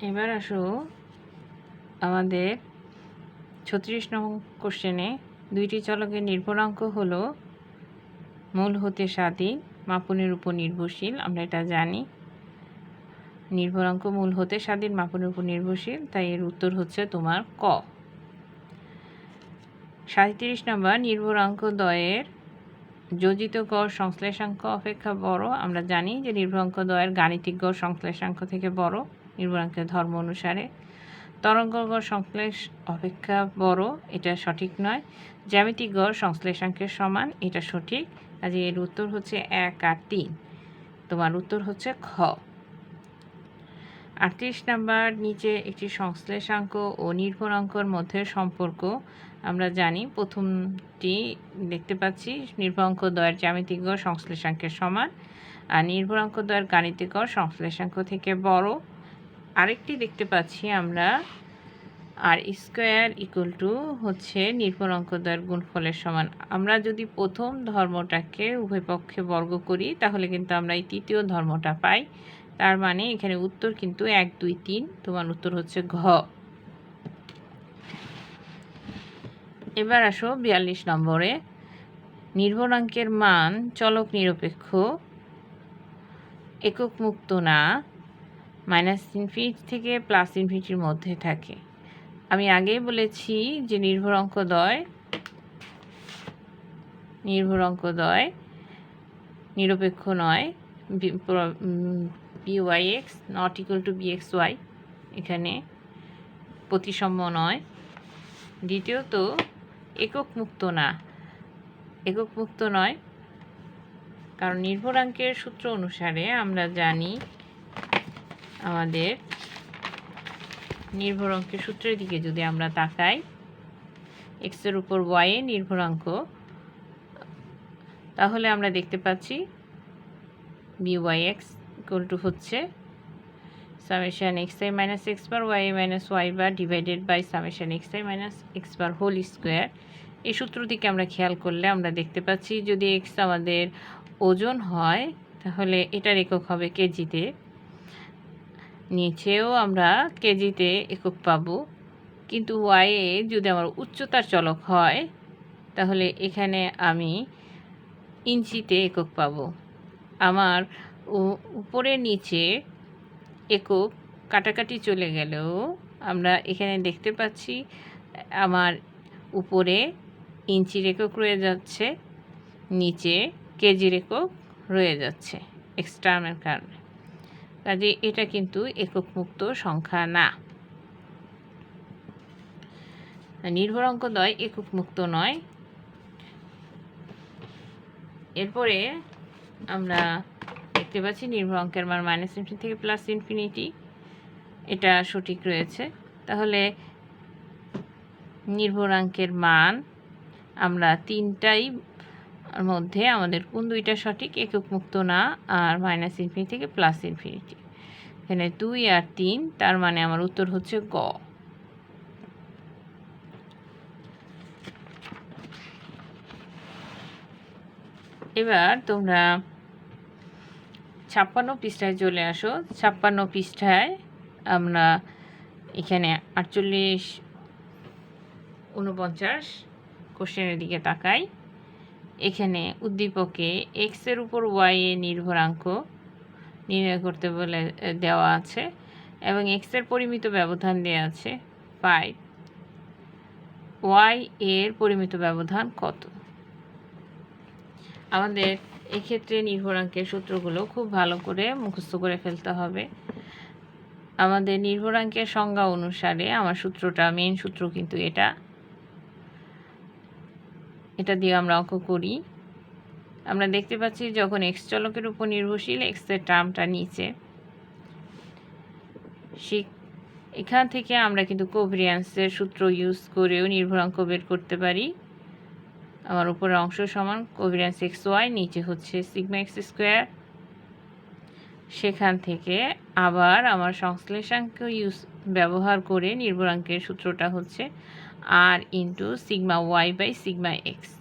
এবার আসো আমাদের 36 নং কোশ্চেনে দুইটি চলকের নির্ভরাঙ্ক হলো মূল হতে স্বাধীন, মাপনের উপর নির্ভরশীল। আমরা এটা জানি, নির্ভরাঙ্ক মূল হতে স্বাধীন, মাপনের উপর নির্ভরশীল, তাই এর উত্তর হচ্ছে তোমার ক। 37 নম্বর, নির্ভরাঙ্ক দ্বয়ের যোজিত গড় সংশ্লেষাঙ্ক অপেক্ষা বড়। আমরা জানি যে নির্ভরাঙ্ক দ্বয়ের গাণিতিক গড় সংশ্লেষাঙ্ক থেকে বড় নির্ভরাঙ্কের ধর্ম অনুসারে। তরঙ্গ গড় সংশ্লেষ অপেক্ষা বড়, এটা সঠিক নয়। জ্যামিতিক গড় সংশ্লেষাঙ্কের সমান, এটা সঠিক। কাজে এর উত্তর হচ্ছে 1 আর 3। তোমার উত্তর হচ্ছে খ। 38 নম্বর, নিচে একটি সংশ্লেষাঙ্ক ও নির্ভরাঙ্কর মধ্যে সম্পর্ক আমরা জানি। প্রথমটি দেখতে পাচ্ছি নির্ভরাঙ্ক দ্বয়ের জ্যামিতিক গড় সংশ্লেষাঙ্কের সমান, আর নির্ভরাঙ্ক দ্বয়ের গাণিতিক গড় সংশ্লেষাঙ্ক থেকে বড়। আরেকটি দেখতে পাচ্ছি আমরা আর স্কোয়ার ইকুয়াল টু হচ্ছে নির্ভরাঙ্ক দ্বয়ের গুণফলের সমান। আমরা যদি প্রথম ধর্মটাকে উভয় পক্ষে বর্গ করি তাহলে কিন্তু আমরা এই তৃতীয় ধর্মটা পাই। তার মানে এখানে উত্তর কিন্তু 1, 2, 3। তোমার উত্তর হচ্ছে ঘ। এবার আসো 42 নম্বরে, নির্ভরাঙ্কের মান চলক নিরপেক্ষ, একক মুক্ত না, -∞ থেকে +∞ মধ্যে থাকে। আমি আগেই বলেছি যে নির্ভরাঙ্ক দ্বয় নিরপেক্ষ নয়, byx not equal to bxy এখানে প্রতিসম নয়। দ্বিতীয়ত একক মুক্ত নয়, কারণ নির্ভরাঙ্কের সূত্র অনুসারে আমরা জানি, আমাদের নির্ভরাঙ্কের সূত্রের দিকে যদি আমরা তাকাই, এক্সের উপর ওয়াই এ নির্ভরাঙ্ক, তাহলে আমরা দেখতে পাচ্ছি byx ইকুয়াল টু হচ্ছে summation xi minus X bar Y minus Y bar divided by summation xi minus X bar whole square. এই সূত্রটিকে আমরা খেয়াল করলে আমরা দেখতে পাচ্ছি যদি এক্স আমাদের ওজন হয় তাহলে এটার একক হবে কেজিতে, নিচেও আমরা কেজিতে একক পাবো। কিন্তু ওয়াই এ যদি আমার উচ্চতার চলক হয় তাহলে এখানে আমি ইঞ্চিতে একক পাবো। আমার উপরে নিচে একক কাটাকাটি চলে গেলেও আমরা এখানে দেখতে পাচ্ছি আমার উপরে ইঞ্চির একক রয়ে যাচ্ছে, নিচে কেজির একক রয়ে যাচ্ছে এক্সটার্নের কারণে। কাজে এটা কিন্তু একক মুক্ত সংখ্যা না, নির্ভরাঙ্ক দ্বয় একক মুক্ত নয়। এরপরে আমরা দেখতে পাচ্ছি নির্ভরাঙ্কের মান -∞ থেকে +∞, এটা সঠিক রয়েছে। তাহলে নির্ভরাঙ্কের মান আমরা তিনটাই মধ্যে আমাদের কোন দুইটা সঠিক, একক মুক্ত না আর -∞ থেকে +∞। এখানে 2 আর 3, তার মানে আমার উত্তর হচ্ছে গ। এবার তোমরা 56 পৃষ্ঠায় চলে আসো। 56 পৃষ্ঠায় আমরা এখানে 48, 49 কোশ্চেনের দিকে তাকাই। এখানে উদ্দীপকে এক্সের উপর ওয়াই এ নির্ভরাঙ্ক নির্ণয় করতে বলে দেওয়া আছে এবং এক্সের পরিমিত ব্যবধান দেওয়া আছে 5, ওয়াই এর পরিমিত ব্যবধান কত। আমাদের এক্ষেত্রে নির্ভরাঙ্কের সূত্রগুলো খুব ভালো করে মুখস্থ করে ফেলতে হবে। আমাদের নির্ভরাঙ্কের সংজ্ঞা অনুসারে আমার সূত্রটা, মেইন সূত্র কিন্তু এটা দিয়ে আমরা অঙ্ক করি। আমরা দেখতে পাচ্ছি যখন এক্স চলকের উপর নির্ভরশীল, এক্সের টার্মটা নিচে, এখান থেকে আমরা কিন্তু কোভ্যারিয়ান্সের সূত্র ইউজ করেও নির্ভরাঙ্ক বের করতে পারি। আমার উপরের অংশ সমান কোভ্যারিয়ান্স এক্স ওয়াই, নিচে হচ্ছে সিগমা এক্স স্কোয়ার। সেখান থেকে আবার আমার সংশ্লেষাঙ্ক ব্যবহার করে নির্ভরাঙ্কের সূত্রটা হচ্ছে r into sigma y by sigma x.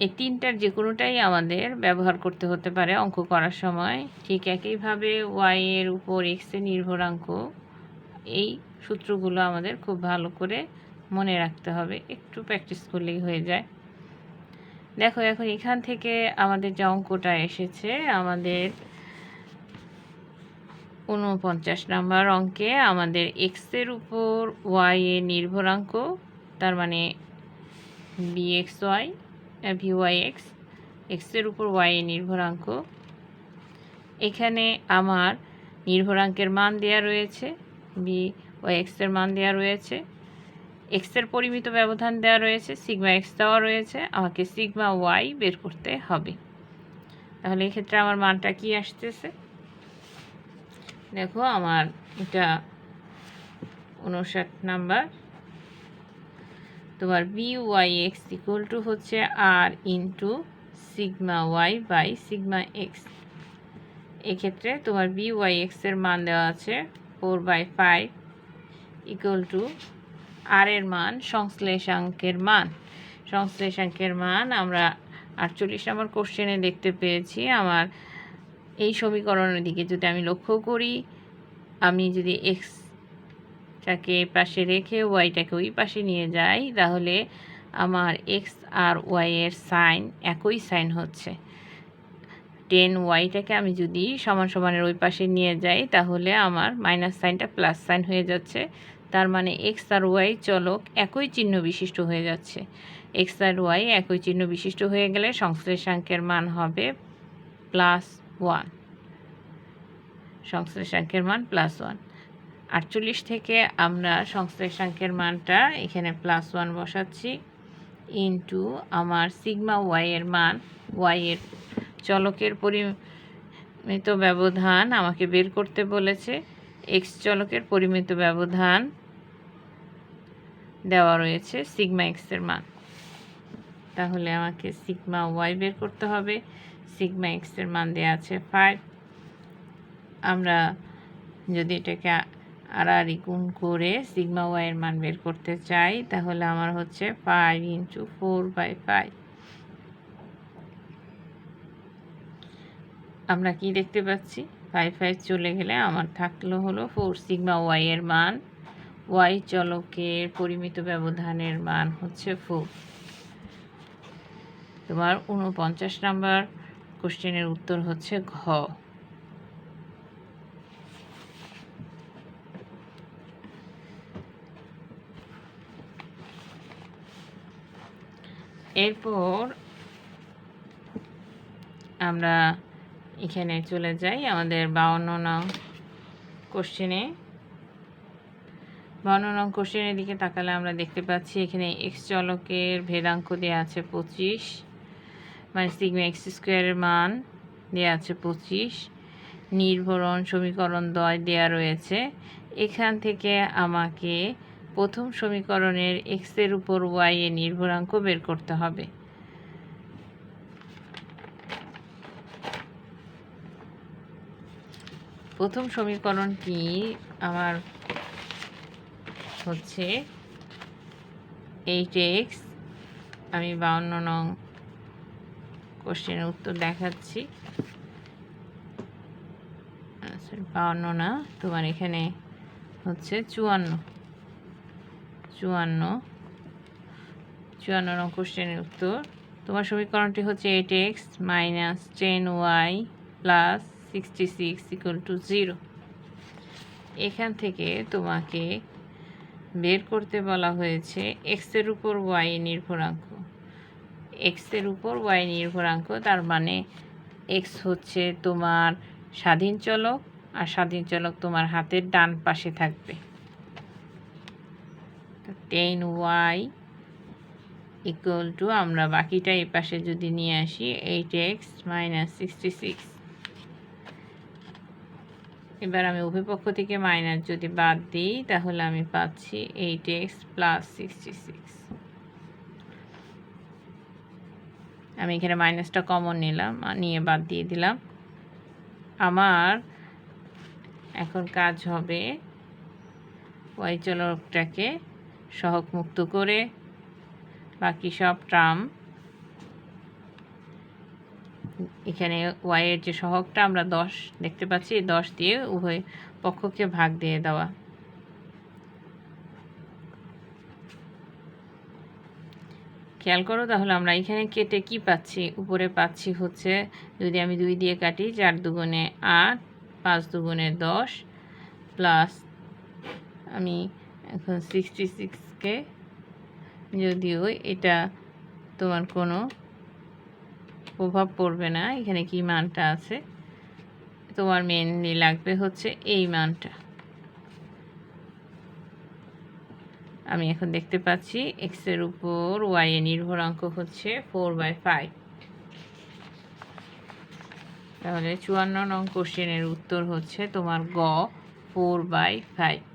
এই তিনটার যে কোনোটাই আমাদের ব্যবহার করতে হতে পারে অঙ্ক করার সময়। ঠিক একইভাবে ওয়াই এর উপর এক্স এর নির্ভরাঙ্ক, এই সূত্রগুলো আমাদের খুব ভালো করে মনে রাখতে হবে, একটু প্র্যাকটিস করলেই হয়ে যায়। দেখো এখন এখান থেকে আমাদের যে অঙ্কটা এসেছে, আমাদের 49 নাম্বার অঙ্কে আমাদের এক্সের উপর ওয়াই এর নির্ভরাঙ্ক, তার মানে bxy vyx, এক্সের উপর ওয়াই এর নির্ভরাঙ্ক। এখানে আমার নির্ভরাঙ্কের মান দেওয়া রয়েছে, vyx এর মান দেওয়া রয়েছে, এক্সের পরিমিত ব্যবধান দেওয়া রয়েছে, সিগমা এক্স দেওয়া রয়েছে, আমাকে সিগমা ওয়াই বের করতে হবে। তাহলে এক্ষেত্রে আমার মানটা কি আসতেছে, দেখো আমার এটা 59 নাম্বার। তোমার vyx ইকুয়াল টু হচ্ছে r into sigma y by sigma x. এক্ষেত্রে তোমার vyx এর মান দেওয়া আছে 4/5 ইকুয়াল টু আর এর মান সংশ্লেষাঙ্কের মান। সংশ্লেষাঙ্কের মান আমরা 48 নম্বর কোশ্চেনে দেখতে পেয়েছি। আমার এই সমীকরণের দিকে যদি আমি লক্ষ্য করি, আমি যদি এক্সটাকে পাশে রেখে ওয়াইটাকে ওই পাশে নিয়ে যাই, তাহলে আমার এক্স আর ওয়াই এর সাইন একই সাইন হচ্ছে। 10 ওয়াইটাকে আমি যদি সমান সমানের ওই পাশে নিয়ে যাই, তাহলে আমার মাইনাস সাইনটা প্লাস সাইন হয়ে যাচ্ছে। তার মানে এক্স আর ওয়াই চলক একই চিহ্ন বিশিষ্ট হয়ে যাচ্ছে। এক্স আর ওয়াই একই চিহ্ন বিশিষ্ট হয়ে গেলে সংশ্লেষাঙ্কের মান হবে +1। সংশ্লেষাঙ্কের মান +1। 48 থেকে আমরা সংশ্লেষাঙ্কের মানটা এখানে +1 বসাচ্ছি, ইন্টু আমার সিগমা ওয়াই এর মান, ওয়াই এর চলকের পরিমিত ব্যবধান আমাকে বের করতে বলেছে, এক্স চলকের পরিমিত ব্যবধান দেওয়া রয়েছে সিগমা এক্সের মান। তাহলে আমাকে সিগমা ওয়াই বের করতে হবে। সিগমা এক্সের মান দেওয়া আছে 5। আমরা যদি এটাকে আর গুণ করে সিগমা ওয়াইয়ের মান বের করতে চাই, তাহলে আমার হচ্ছে 5 × 4/5। আমরা কি দেখতে পাচ্ছি, 5 চলে গেলে আমার থাকলো হলো 4। সিগমা ওয়াইয়ের মান, ওয়াই চলকের পরিমিত ব্যবধানের মান হচ্ছে 4। তোমার 49 নাম্বার কোশ্চেনের উত্তর হচ্ছে ঘ। এরপর আমরা এখানে চলে যাই আমাদের 52 নং কোশ্চেনে। 52 নং কোশ্চেনের দিকে তাকালে আমরা দেখতে পাচ্ছি এখানে এক্স চলকের ভেদাঙ্ক দেওয়া আছে 25, মানে সিগমা এক্স স্কোয়ারের মান দেওয়া আছে 25। নির্ভরণ সমীকরণ দ্বয় দেওয়া রয়েছে। এখান থেকে আমাকে প্রথম সমীকরণের এক্সের উপর ওয়াই এর নির্ভরাঙ্ক বের করতে হবে। প্রথম সমীকরণটি আমার হচ্ছে 8x। আমি 52 নং কোশ্চেনের উত্তর দেখাচ্ছি। 52 না, তোমার এখানে হচ্ছে 54 নং কোশ্চেনের উত্তর। তোমার সমীকরণটি হচ্ছে 8x - 10y + 66 = 0। এখান থেকে তোমাকে বের করতে বলা হয়েছে এক্সের উপর ওয়াই নির্ভরাঙ্ক। এক্সের উপর ওয়াই নির্ভরাঙ্ক, তার মানে এক্স হচ্ছে তোমার স্বাধীন চলক, আর স্বাধীন চলক তোমার হাতের ডান পাশে থাকবে। 10y = আমরা বাকিটা এই পাশে যদি নিয়ে আসি 8x - 66। এবার আমি উভয় পক্ষ থেকে মাইনাস যদি বাদ দিই, তাহলে আমি পাচ্ছি 8x + 66। আমি এখানে মাইনাসটা কমন নিলাম, নিয়ে বাদ দিয়ে দিলাম। আমার এখন কাজ হবে ওয়াই চলকটাকে সহগ মুক্ত করে বাকি সব টার্ম এখানে ওয়াইয়ের যে সহগটা আমরা 10 দেখতে পাচ্ছি, 10 দিয়ে উভয় পক্ষকে ভাগ দিয়ে দেওয়া। খেয়াল করো তাহলে আমরা এখানে কেটে কি পাচ্ছি, উপরে পাচ্ছি হচ্ছে যদি আমি 2 দিয়ে কাটি 4 দুগুণে 8, 5 দুগুণে 10 প্লাস আমি এখন 66কে, যদিও এটা তোমার কোনো প্রভাব পড়বে না, এখানে কি মানটা আছে তোমার মেনলি লাগবে হচ্ছে এই মানটা। আমি এখন দেখতে পাচ্ছি এক্স এর উপর ওয়াই এর নির্ভরাঙ্ক হচ্ছে 4/5। তাহলে 54 নং কোশ্চেনের উত্তর হচ্ছে তোমার গ 4/5।